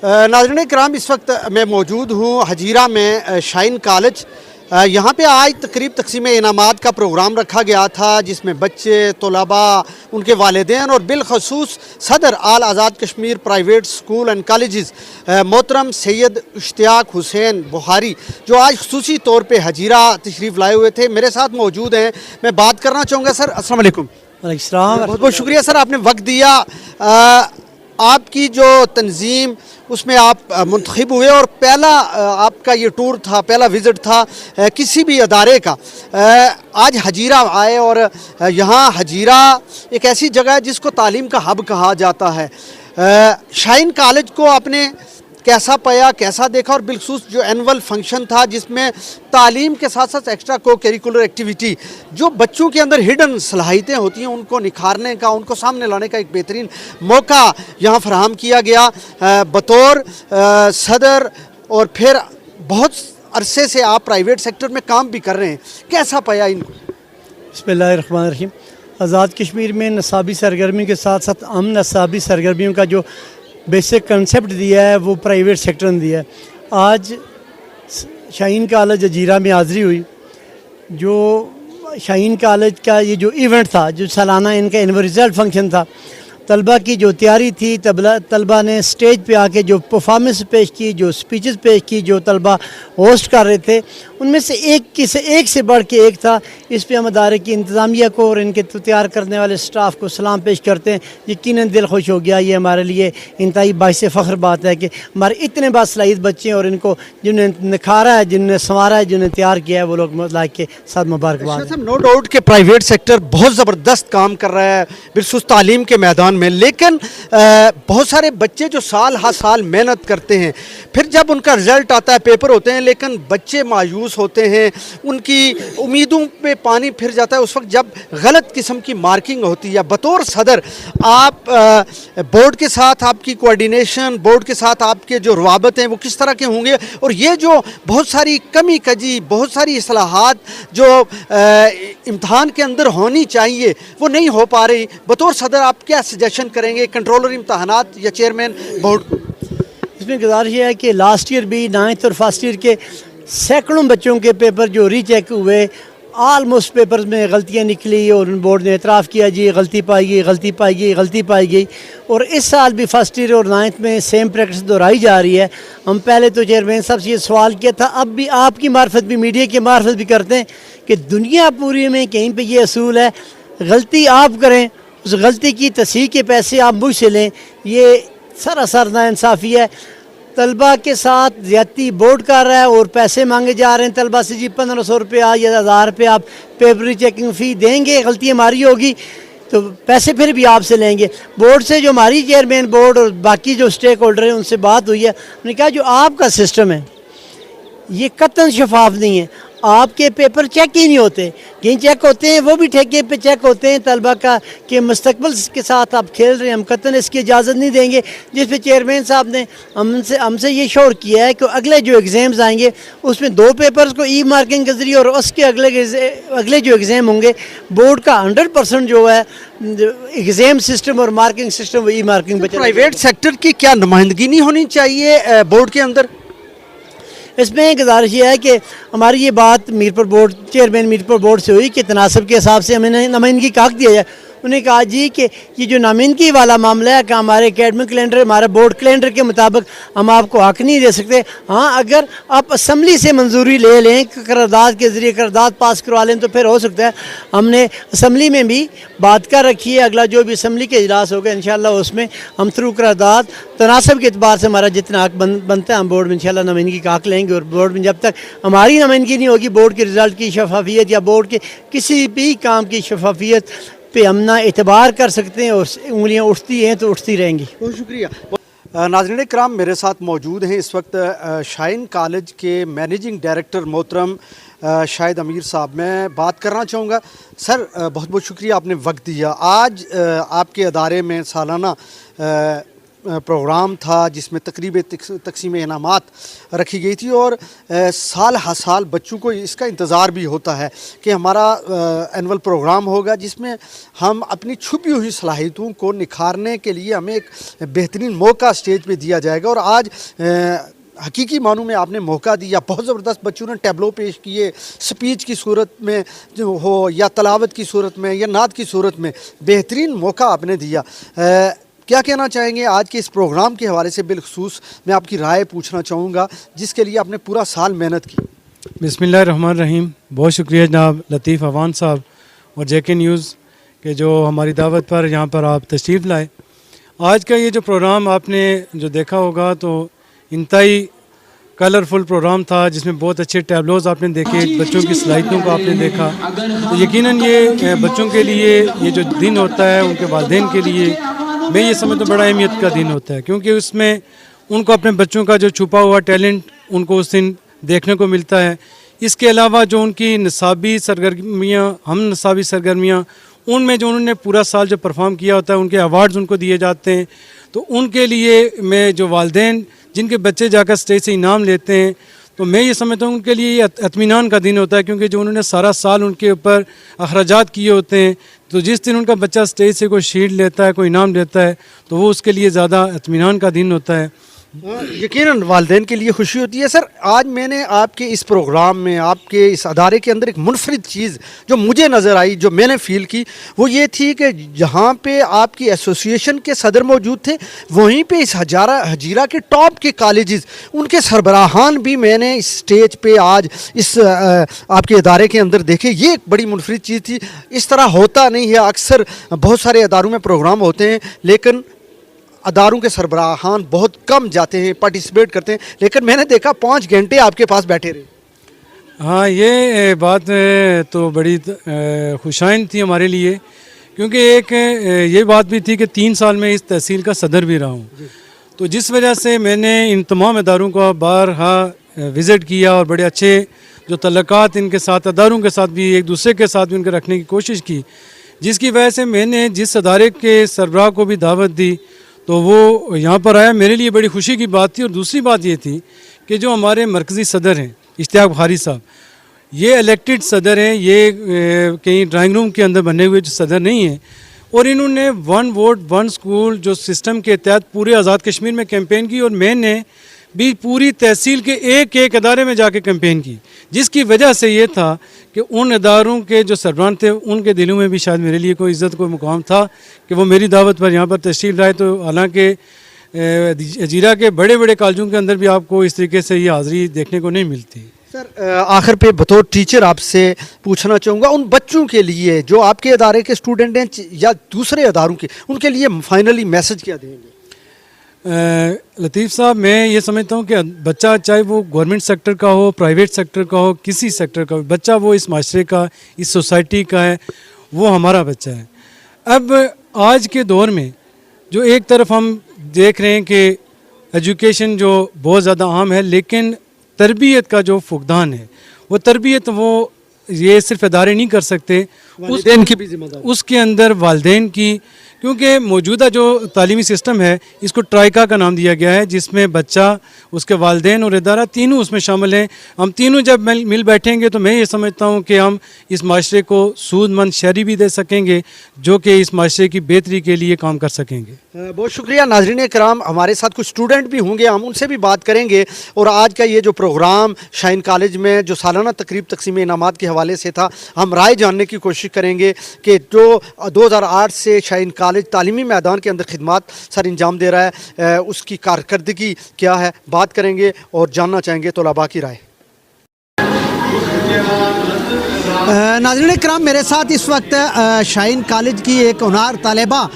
नाज़रीन इकराम, इस वक्त मैं मौजूद हूँ हजीरा में शाइन कॉलेज। यहाँ पे आज तकरीब तकसीम इनामात का प्रोग्राम रखा गया था, जिसमें बच्चे, तलबा, उनके वालिदैन और बिलखसूस सदर all Azad Kashmir private school and colleges मोहतरम सैयद इश्तियाक हुसैन बुखारी, जो आज खुसूसी तौर पे हजीरा तशरीफ़ लाए हुए थे, मेरे साथ मौजूद हैं। मैं बात करना चाहूँगा। सर अस्सलाम वालेकुम। बहुत बहुत शुक्रिया सर, आपने वक्त दिया। आपकी जो तंजीम उसमें आप मुंतखब हुए और पहला आपका ये टूर था, पहला विज़िट था किसी भी अदारे का। आज हजीरा आए और यहाँ हजीरा एक ऐसी जगह है जिसको तालीम का हब कहा जाता है। शाइन कॉलेज को आपने कैसा पाया, कैसा देखा, और बिलखसूस जो एनुअल फंक्शन था जिसमें तालीम के साथ साथ एक्स्ट्रा को करिकुलर एक्टिविटी, जो बच्चों के अंदर हिडन सलाहियतें होती हैं उनको निखारने का, उनको सामने लाने का एक बेहतरीन मौका यहाँ फराहम किया गया। बतौर सदर और फिर बहुत अरसे से आप प्राइवेट सेक्टर में काम भी कर रहे हैं, कैसा पाया इनको? बिस्मिल्लाहिर्रहमानिर्रहीम। आज़ाद कश्मीर में नसाबी सरगर्मी के साथ साथ अमन नसाबी सरगर्मियों का जो बेसिक कंसेप्ट दिया है वो प्राइवेट सेक्टर ने दिया है। आज शाइन कॉलेज हजीरा में हाज़री हुई। जो शाइन कॉलेज का ये जो इवेंट था, जो सालाना इनका एनुअल रिज़ल्ट फंक्शन था, तलबा की जो तैयारी थी, तलबा ने स्टेज पे आके जो परफॉर्मेंस पेश की, जो स्पीचेस पेश की, जो तलबा होस्ट कर रहे थे, उनमें से एक से बढ़ के एक था। इस पे हम अदारे की इंतज़ामिया को और इनके तैयार करने वाले स्टाफ को सलाम पेश करते हैं। यकीनन दिल खुश हो गया। ये हमारे लिए इंतहाई बाइस फ़ख्र बात है कि हमारे इतने बासलाहियत बच्चे हैं और इनको जिन्हें निखारा है, जिन्हें संवारा है, जिन्हें तैयार किया है, वो लोग लाइक के साथ मुबारकबाद। नो डाउट कि प्राइवेट सेक्टर बहुत ज़बरदस्त काम कर रहा है बिलखसूस तालीम के मैदान में, लेकिन बहुत सारे बच्चे जो साल हर साल मेहनत करते हैं, फिर जब उनका रिज़ल्ट आता है, पेपर होते हैं, लेकिन बच्चे मायूस होते हैं, उनकी उम्मीदों पे पानी फिर जाता है उस वक्त जब गलत किस्म की मार्किंग होती है। बतौर सदर आप बोर्ड के साथ आपकी कोऑर्डिनेशन, बोर्ड के साथ आपके जो रवाबत हैं वो किस तरह के होंगे, और ये जो बहुत सारी कमी कजी, बहुत सारी इस्लाहात जो इम्तहान के अंदर होनी चाहिए वो नहीं हो पा रही, बतौर सदर आप क्या सजेशन करेंगे कंट्रोलर इम्तहानात या चेयरमैन बोर्ड को? इसमें गुजारिश है कि लास्ट ईयर भी 9th और फर्स्ट ईयर के सैकड़ों बच्चों के पेपर जो रीचेक हुए, आलमोस्ट पेपर्स में गलतियां निकली और बोर्ड ने एतराफ़ किया, जी गलती पाई गई, गलती पाई गई, गलती पाई गई। और इस साल भी फर्स्ट ईयर और 9th में सेम प्रैक्टिस दोहराई जा रही है। हम पहले तो चेयरमैन साहब से ये सवाल किया था, अब भी आपकी मार्फत भी, मीडिया की मार्फत भी करते हैं कि दुनिया पूरी में कहीं पर ये असूल है, गलती आप करें, उस गलती की तसीह के पैसे आप मुझसे लें, ये सरासर नाइंसाफ़ी है। तलबा के साथ ज़्यादती बोर्ड कर रहा है और पैसे मांगे जा रहे हैं तलबा से, जी 1500 रुपया या 1000 रुपये आप पेपर चेकिंग फ़ी देंगे, गलती हमारी होगी तो पैसे फिर भी आपसे लेंगे। बोर्ड से जो हमारी चेयरमैन बोर्ड और बाकी जो स्टेक होल्डर हैं उनसे बात हुई है, उन्होंने कहा जो आपका सिस्टम है ये कतई शफाफ नहीं है, आपके पेपर चेक ही नहीं होते, कहीं चेक होते हैं वो भी ठेके पे चेक होते हैं। तलबा का के मुस्तकबिल के साथ आप खेल रहे हैं, हम कतई इसकी इजाज़त नहीं देंगे। जिस पे चेयरमैन साहब ने हमसे ये शोर किया है कि अगले जो एग्ज़ाम्स आएंगे उसमें 2 पेपर्स को ई मार्किंग के ज़रिए और उसके अगले जो एग्ज़ाम होंगे बोर्ड का 100% जो है एग्ज़ाम सिस्टम और मार्किंग सिस्टम वो ई मार्किंग पे। प्राइवेट सेक्टर की क्या नुमाइंदगी नहीं होनी चाहिए बोर्ड के अंदर? इसमें गुजारिश ये है कि हमारी ये बात Mirpur board chairman Mirpur board से हुई कि तनासब के हिसाब से हमें नुमाइंदगी का हक दिया जाए। उन्हें कहा जी कि ये जो नुमाइंदगी वाला मामला है कि हमारे एकेडमिक कैलेंडर, हमारे बोर्ड कैलेंडर के मुताबिक हम आपको हक नहीं दे सकते। हाँ, अगर आप असम्बली से मंजूरी ले लें, करारदाद के ज़रिए करारदाद पास करवा लें तो फिर हो सकता है। हमने असम्बली में भी बात कर रखी है, अगला जो भी असम्बली के इजलास होगा इंशाल्लाह उसमें हम थ्रू करारदाद तनासब के अतबार से हमारा जितना हक बनता है हम बोर्ड में इंशाल्लाह नुमाइंदगी का हक लेंगे। और बोर्ड में जब तक हमारी नुमाइंदगी नहीं होगी, बोर्ड के रिज़ल्ट की शफाफियत या बोर्ड के किसी भी काम की शफाफियत पे हम ना एतबार कर सकते हैं और उंगलियां उठती हैं तो उठती रहेंगी। बहुत शुक्रिया। नाज़रीन इकराम, मेरे साथ मौजूद हैं इस वक्त शाइन कॉलेज के मैनेजिंग डायरेक्टर मोहतरम शाहिद अमीर साहब। मैं बात करना चाहूँगा सर, बहुत बहुत शुक्रिया आपने वक्त दिया। आज आपके अदारे में सालाना प्रोग्राम था जिसमें तकरीब तकसीम इनामात रखी गई थी और साल हर साल बच्चों को इसका इंतज़ार भी होता है कि हमारा एनुअल प्रोग्राम होगा जिसमें हम अपनी छुपी हुई सलाहियतों को निखारने के लिए हमें एक बेहतरीन मौका स्टेज पे दिया जाएगा। और आज हकीकी मानों में आपने मौका दिया, बहुत ज़बरदस्त बच्चों ने टैबलो पेश किए, स्पीच की सूरत में जो हो या तलावत की सूरत में या नात की सूरत में, बेहतरीन मौका आपने दिया। क्या कहना चाहेंगे आज के इस प्रोग्राम के हवाले से? बिलखसूस मैं आपकी राय पूछना चाहूँगा जिसके लिए आपने पूरा साल मेहनत की। बिस्मिल्लाहिर्रहमानिर्रहीम। बहुत शुक्रिया जनाब लतीफ़ अवान साहब और जेके न्यूज़ के जो हमारी दावत पर यहाँ पर आप तशरीफ़ लाए। आज का ये जो प्रोग्राम आपने जो देखा होगा तो इंतहाई कलरफुल प्रोग्राम था जिसमें बहुत अच्छे टैबलोज़ आपने देखे, बच्चों की सलाहियतों को आपने देखा। तो यकीनन ये बच्चों के लिए ये जो दिन होता है उनके वालिदैन के लिए मैं ये समझता हूँ बड़ा अहमियत का दिन होता है, क्योंकि उसमें उनको अपने बच्चों का जो छुपा हुआ टैलेंट उनको उस दिन देखने को मिलता है। इसके अलावा जो उनकी निसाबी सरगर्मियाँ, हम निसाबी सरगर्मियाँ, उनमें जो उन्होंने पूरा साल जो परफॉर्म किया होता है उनके अवार्ड्स उनको दिए जाते हैं। तो उनके लिए मैं जो वालिदैन जिनके बच्चे जाकर स्टेज से इनाम लेते हैं तो मैं ये समझता हूँ उनके लिए ये इत्मीनान का दिन होता है, क्योंकि जो उन्होंने सारा साल उनके ऊपर अखराजात किए होते हैं तो जिस दिन उनका बच्चा स्टेज से कोई शील्ड लेता है, कोई इनाम लेता है तो वो उसके लिए ज़्यादा इत्मीनान का दिन होता है। यकीनन वालिदैन के लिए खुशी होती है। सर, आज मैंने आपके इस प्रोग्राम में, आपके इस अदारे के अंदर एक मुनफरिद चीज़ जो मुझे नज़र आई, जो मैंने फ़ील की, वो ये थी कि जहाँ पे आपकी एसोसिएशन के सदर मौजूद थे वहीं पे इस हजीरा के टॉप के कॉलेजेस उनके सरबराहान भी मैंने इस स्टेज पे आज इस आपके अदारे के अंदर देखे। ये एक बड़ी मुनफरिद चीज़ थी। इस तरह होता नहीं है, अक्सर बहुत सारे अदारों में प्रोग्राम होते हैं लेकिन अदारों के सरबराहान बहुत कम जाते हैं, पार्टिसिपेट करते हैं, लेकिन मैंने देखा 5 घंटे आपके पास बैठे रहे। हाँ, ये बात तो बड़ी खुशाइन थी हमारे लिए, क्योंकि एक ये बात भी थी कि 3 साल में इस तहसील का सदर भी रहा हूँ, तो जिस वजह से मैंने इन तमाम अदारों का बारहा विज़िट किया और बड़े अच्छे जो तल्लुकात इनके साथ, अदारों के साथ भी, एक दूसरे के साथ भी उनके रखने की कोशिश की, जिसकी वजह से मैंने जिस अदारे के सरबराह को भी दावत दी तो वो यहाँ पर आया। मेरे लिए बड़ी खुशी की बात थी। और दूसरी बात ये थी कि जो हमारे मरकज़ी सदर हैं इश्तियाक बुखारी साहब, ये इलेक्टेड सदर हैं, ये कहीं ड्राइंग रूम के अंदर बने हुए जो सदर नहीं हैं, और इन्होंने 1 वोट 1 स्कूल जो सिस्टम के तहत पूरे आज़ाद कश्मीर में कैंपेन की और मैंने भी पूरी तहसील के एक एक अदारे में जाके कैंपेन की, जिसकी वजह से ये था कि उन अदारों के जो सरबराह थे उनके दिलों में भी शायद मेरे लिए कोई इज़्ज़त, कोई मुकाम था कि वो मेरी दावत पर यहाँ पर तशरीफ़ लाए। तो हालांकि हजीरा के बड़े बड़े कॉलेजों के अंदर भी आपको इस तरीके से ये हाज़िरी देखने को नहीं मिलती। सर, आखिर पे बतौर टीचर आपसे पूछना चाहूँगा, उन बच्चों के लिए जो आपके अदारे के स्टूडेंट हैं या दूसरे अदारों के, उनके लिए फाइनली मैसेज क्या देंगे? लतीफ़ साहब, मैं ये समझता हूँ कि बच्चा चाहे वो गवर्नमेंट सेक्टर का हो, प्राइवेट सेक्टर का हो, किसी सेक्टर का हो, बच्चा वो इस माशरे का, इस सोसाइटी का है, वो हमारा बच्चा है। अब आज के दौर में जो एक तरफ हम देख रहे हैं कि एजुकेशन जो बहुत ज़्यादा आम है, लेकिन तरबियत का जो फुकदान है, वो तरबियत वो ये सिर्फ इदारे नहीं कर सकते, वालिदैन की भी जिम्मेदारी, उसके अंदर वालिदैन की, क्योंकि मौजूदा जो तालीमी सिस्टम है इसको ट्राइका का नाम दिया गया है, जिसमें बच्चा, उसके वालिदैन और इदारा तीनों उसमें शामिल हैं। हम तीनों जब मिल बैठेंगे तो मैं ये समझता हूँ कि हम इस माशरे को सूदमंद शहरी भी दे सकेंगे जो कि इस माशरे की बेहतरी के लिए काम कर सकेंगे। बहुत शुक्रिया। नाज़रीन कराम, हमारे साथ कुछ स्टूडेंट भी होंगे, हम उनसे भी बात करेंगे। और आज का ये जो प्रोग्राम शाइन कॉलेज में जो सालाना तकरीब तकसीम इनामात के हवाले से था, हम राय जानने की कोशिश करेंगे कि जो 2008 से शाइन कॉलेज तालीमी मैदान के अंदर खिदमात सर अंजाम दे रहा है, उसकी कारकर्दगी क्या है, बात करेंगे और जानना चाहेंगे तलबा की राय। नाज़रीन कराम, मेरे साथ इस वक्त शाइन कॉलेज की एक होनहार तालिबा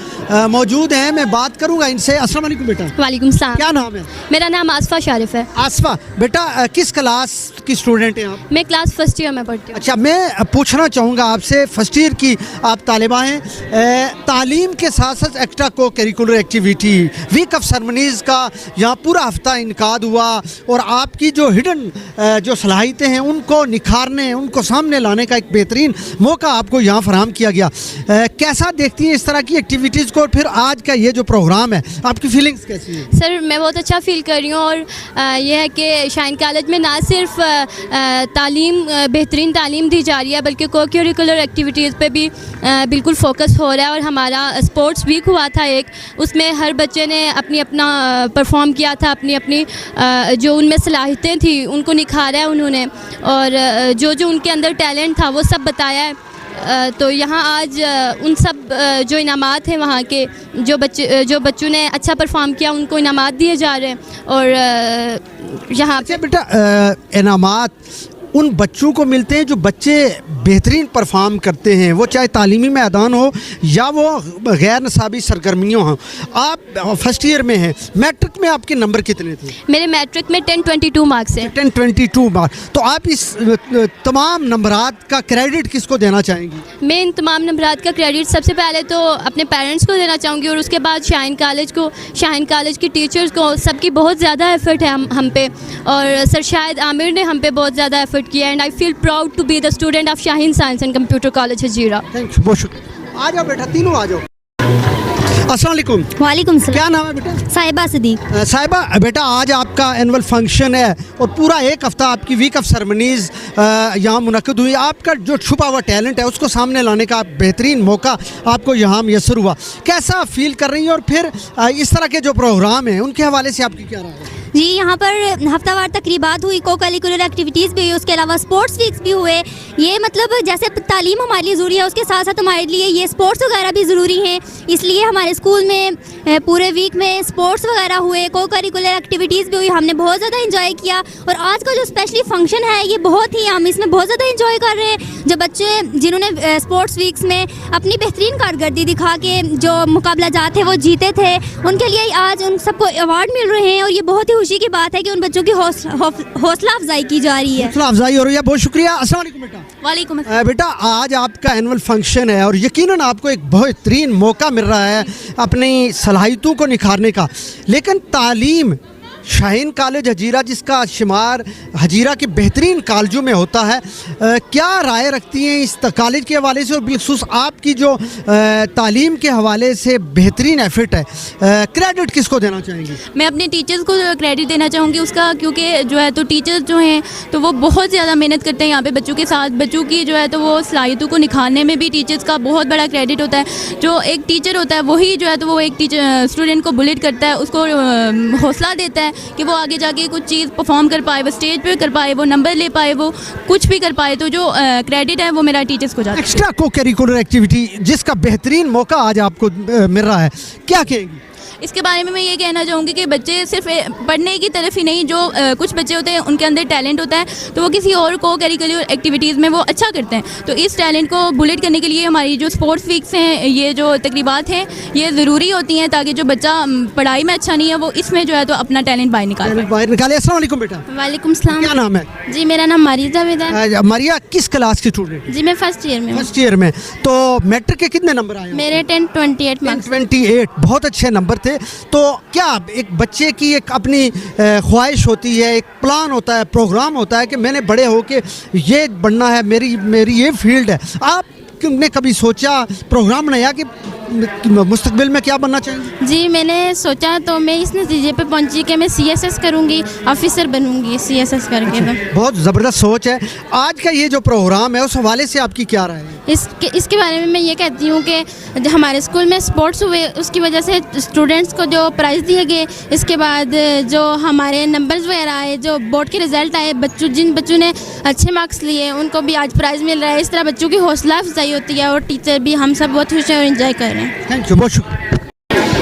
मौजूद हैं, मैं बात करूंगा इनसे। अस्सलाम वालेकुम बेटा। वालेकुम सलाम। क्या नाम है? मेरा नाम आसफ़ा शारिफ है। आसफ़ा बेटा, किस क्लास की स्टूडेंट हैं आप? मैं क्लास फर्स्ट ईयर में पढ़ती हूँ। अच्छा, मैं पूछना चाहूँगा आपसे, फर्स्ट ईयर की आप तालिबा हैं, तालीम के साथ साथ extra co curricular activity week of ceremonies का यहाँ पूरा हफ्ता इनकाद हुआ और आपकी जो हिडन जो सलाहियतें हैं उनको निखारने, उनको सामने लाने का एक बेहतरीन मौका आपको यहाँ फराहम किया गया। कैसा देखती हैं इस तरह की एक्टिविटीज़ को, और फिर आज का ये जो प्रोग्राम है आपकी फीलिंग्स कैसी है? सर मैं बहुत अच्छा फील कर रही हूँ, और ये है कि शाइन कॉलेज में ना सिर्फ तालीम बेहतरीन तालीम दी जा रही है, बल्कि को करिकुलर एक्टिविटीज़ पे भी बिल्कुल फोकस हो रहा है। और हमारा स्पोर्ट्स वीक हुआ था एक, उसमें हर बच्चे ने अपना परफॉर्म किया था, अपनी जो उनमें सलाहियतें थी उनको निखारा है उन्होंने, और जो उनके अंदर टैलेंट था वो सब बताया है। तो यहाँ आज उन सब जो इनामात हैं वहाँ के जो बच्चों ने अच्छा परफॉर्म किया उनको इनामात दिए जा रहे हैं। और यहाँ अच्छा बेटा, इनामात उन बच्चों को मिलते हैं जो बच्चे बेहतरीन परफॉर्म करते हैं, वो चाहे तालीमी मैदान हो या वो गैर नसाबी सरगर्मियों हों। आप फर्स्ट ईयर में हैं, मैट्रिक में आपके नंबर कितने थे? मेरे मैट्रिक में 1022 मार्क्स हैं। 1022 मार्क्स। तो आप इस तमाम नंबरात का क्रेडिट किसको देना चाहेंगी? मैं इन तमाम नंबरात का क्रेडिट सबसे पहले तो अपने पेरेंट्स को देना चाहूँगी, और उसके बाद शाहीन कॉलेज की टीचर्स को। सबकी बहुत ज़्यादा एफर्ट है हम पे, और सर शाहिद आमिर ने हम पे बहुत ज़्यादा एफर्ट किया, and I feel proud to be the student of Shaheen science and computer college Hajira. Thank you, बहुत शुक्रिया। आ जाओ बेटा, तीनों आ जाओ। अस्सलाम वालेकुम। वालेकुम सलाम। क्या नाम है बेटा? साहिबा सिद्दीक। साहिबा बेटा, आज आपका एनुअल फंक्शन है और पूरा एक हफ्ता आपकी वीक ऑफ सेरेमनीज़ यहाँ मुनक्किद हुई। आपका जो छुपा हुआ टैलेंट है उसको सामने लाने का बेहतरीन मौका आपको यहाँ मैसर हुआ। कैसा फील कर रही हैं, और फिर इस तरह के जो प्रोग्राम हैं उनके हवाले से आपकी क्या राय है? जी, यहाँ पर हफ्तावार तकरीबात हुई, को करिकुलर एक्टिविटीज़ भी हुई, उसके अलावा स्पोर्ट्स वीक्स भी हुए। ये मतलब जैसे तालीम हमारे लिए ज़रूरी है, उसके साथ साथ हमारे लिए ये स्पोर्ट्स वगैरह भी ज़रूरी हैं। इसलिए हमारे स्कूल में पूरे वीक में स्पोर्ट्स वगैरह हुए, को करिकुलर एक्टिविटीज़ भी हुई, हमने बहुत ज़्यादा इंजॉय किया। और आज का जो स्पेशली फंक्शन है ये बहुत ही, हम इसमें बहुत ज़्यादा इंजॉय कर रहे हैं। जो बच्चे जिन्होंने स्पोर्ट्स वीक्स में अपनी बेहतरीन कारकर्दगी दिखा के जो मुकाबला जात थे वो जीते थे, उनके लिए आज उन सबको अवार्ड मिल रहे हैं, और ये बहुत ही खुशी की बात है कि उन बच्चों की हौसला अफजाई की जा रही है। हौसला अफजाई हो रही है, बहुत शुक्रिया। अस्सलाम वालेकुम बेटा। वालेकुम। बेटा, आज आपका एनुअल फंक्शन है और यकीनन आपको एक बेहतरीन मौका मिल रहा है अपनी सलाहियतों को निखारने का, लेकिन तालीम शाहीन कॉलेज हजीरा, जिसका शुमार हजीरा के बेहतरीन कॉलेजों में होता है, क्या राय रखती हैं इस कॉलेज के हवाले से, और बिलखुसूस आपकी जो तालीम के हवाले से बेहतरीन एफर्ट है, क्रेडिट किसको देना चाहेंगी? मैं अपने टीचर्स को क्रेडिट देना चाहूँगी उसका, क्योंकि जो है तो टीचर्स जो हैं तो वो बहुत ज़्यादा मेहनत करते हैं यहाँ पे बच्चों के साथ। बच्चों की जो है तो वो सलाहियतों को निखारने में भी टीचर्स का बहुत बड़ा क्रेडिट होता है। जो एक टीचर होता है वही जो है तो वो एक टीचर स्टूडेंट को बुलेट करता है, उसको हौसला देता है कि वो आगे जाके कुछ चीज़ परफॉर्म कर पाए, वो स्टेज पे कर पाए, वो नंबर ले पाए, वो कुछ भी कर पाए। तो जो क्रेडिट है वो मेरा टीचर्स को जाता है। एक्स्ट्रा को करिकुलर एक्टिविटी जिसका बेहतरीन मौका आज आपको मिल रहा है, क्या कहेंगी? इसके बारे में मैं ये कहना चाहूँगी कि बच्चे सिर्फ पढ़ने की तरफ ही नहीं, जो कुछ बच्चे होते हैं उनके अंदर टैलेंट होता है तो वो किसी और को करिकुलर एक्टिविटीज़ में वो अच्छा करते हैं। तो इस टैलेंट को बुलेट करने के लिए हमारी जो स्पोर्ट्स वीक्स हैं, ये जो तकरीबात हैं, ये ज़रूरी होती हैं ताकि जो बच्चा पढ़ाई में अच्छा नहीं है वो इसमें जो है तो अपना टैलेंट बाहर निकाले। अस्सलाम वालेकुम बेटा। वालेकुम सलाम। क्या नाम है? जी मेरा नाम मारिया जावेद है। मारिया, किस क्लास की स्टूडेंट? जी मैं फर्स्ट ईयर में हूँ। फर्स्ट ईयर में। तो मैट्रिक के कितने नंबर आए? मेरे 1028 मार्क्स। 1028, बहुत अच्छे नंबर थे। तो क्या एक बच्चे की एक अपनी ख्वाहिश होती है, एक प्लान होता है, प्रोग्राम होता है कि मैंने बड़े हो के ये बनना है, मेरी ये फील्ड है। आपने कभी सोचा, प्रोग्राम बनाया कि मुस्तकबिल में क्या बनना चाहेंगे? जी मैंने सोचा तो मैं इस नतीजे पे पहुंची कि मैं CSS करूंगी, ऑफिसर बनूंगी CSS करके। तो बहुत ज़बरदस्त सोच है। आज का ये जो प्रोग्राम है उस हवाले से आपकी क्या राय है? इसके बारे में मैं ये कहती हूँ कि हमारे स्कूल में स्पोर्ट्स हुए, उसकी वजह से स्टूडेंट्स को जो प्राइज़ दिए गए, इसके बाद जो हमारे नंबर्स वगैरह आए, जो बोर्ड के रिज़ल्ट आए, जिन बच्चों ने अच्छे मार्क्स लिए उनको भी आज प्राइज़ मिल रहा है। इस तरह बच्चों की हौसला अफजाई होती है और टीचर भी, हम सब बहुत खुश हैं और इंजॉय कर रहे हैं। थैंक यू, बहुत शुक्रिया।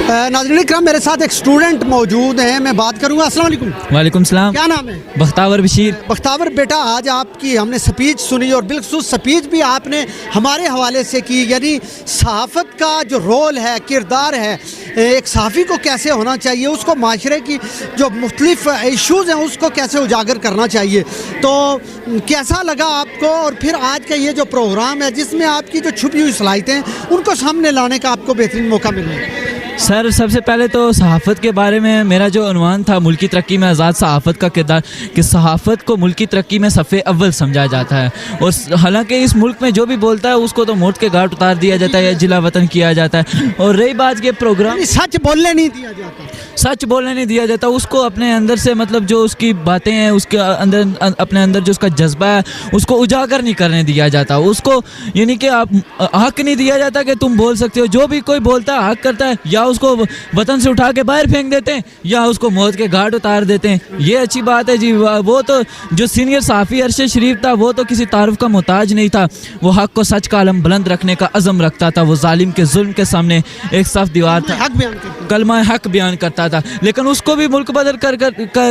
नाज़रीन इकराम, मेरे साथ एक स्टूडेंट मौजूद हैं, मैं बात करूंगा। अस्सलाम वालेकुम। वालेकुम सलाम। क्या नाम है? बख्तावर बशीर। बख्तावर बेटा, आज आपकी हमने स्पीच सुनी और बिलखुसूस स्पीच भी आपने हमारे हवाले से की, यानी सहाफ़त का जो रोल है, किरदार है, एक सहाफ़ी को कैसे होना चाहिए, उसको माशरे की जो मुख्तलिफ इशूज़ हैं उसको कैसे उजागर करना चाहिए। तो कैसा लगा आपको, और फिर आज का ये जो प्रोग्राम है जिसमें आपकी जो छुपी हुई सलाहियतें हैं उनको सामने लाने का आपको बेहतरीन मौका मिल रहा है? سر سب سے پہلے تو صحافت کے بارے میں میرا جو عنوان تھا ملکی ترقی میں آزاد صحافت کا کردار، کہ صحافت کو ملکی ترقی میں صف اول سمجھا جاتا ہے، اور حالانکہ اس ملک میں جو بھی بولتا ہے اس کو تو موت کے گھاٹ اتار دیا جاتا ہے یا جلا وطن کیا جاتا ہے۔ اور رہی بات یہ پروگرام، سچ بولنے نہیں دیا جاتا، سچ بولنے نہیں دیا جاتا، اس کو اپنے اندر سے مطلب جو اس کی باتیں ہیں اس کے اندر اپنے اندر جو اس کا جذبہ ہے اس کو اجاگر نہیں کرنے دیا جاتا، اس کو یعنی کہ آپ حق نہیں دیا جاتا کہ تم بول سکتے ہو۔ جو بھی کوئی بولتا ہے حق کرتا ہے، یا اس کو وطن سے اٹھا کے باہر پھینک دیتے ہیں یا اس کو موت کے گھاٹ اتار دیتے ہیں۔ یہ اچھی بات ہے جی۔ وہ تو جو سینئر صحافی ارشد شریف تھا وہ تو کسی تعارف کا محتاج نہیں تھا، وہ حق کو سچ کا علم بلند رکھنے کا عزم رکھتا تھا، وہ ظالم کے ظلم کے سامنے ایک صف دیوار تھا، حق بیان کرتے ہیں۔ کلمہ حق بیان کرتا تھا، لیکن اس کو بھی ملک بدر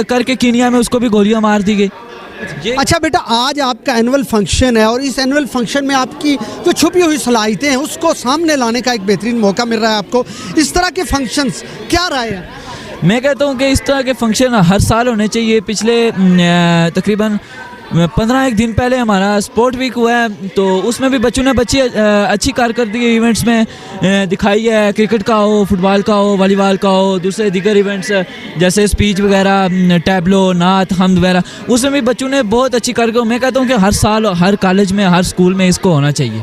کر کے کینیا میں اس کو بھی گولیاں مار دی گئی۔ اچھا بیٹا، آج آپ کا اینول فنکشن ہے اور اس اینول فنکشن میں آپ کی جو چھپی ہوئی صلاحیتیں ہیں اس کو سامنے لانے کا ایک بہترین موقع مل رہا ہے آپ کو۔ اس طرح کے فنکشنز کیا رائے ہے؟ میں کہتا ہوں کہ اس طرح کے فنکشن ہر سال ہونے چاہیے۔ پچھلے تقریباً 15 دن پہلے ہمارا سپورٹ ویک ہوا ہے، تو اس میں بھی بچوں نے اچھی کارکردگی ایونٹس میں دکھائی ہے، کرکٹ کا ہو، فٹ بال کا ہو، والی بال کا ہو، دوسرے دیگر ایونٹس جیسے اسپیچ وغیرہ، ٹیبلو، نعت، حمد وغیرہ، اس میں بھی بچوں نے بہت اچھی کارکردگی۔ میں کہتا ہوں کہ ہر سال ہر کالج میں ہر اسکول میں اس کو ہونا چاہیے۔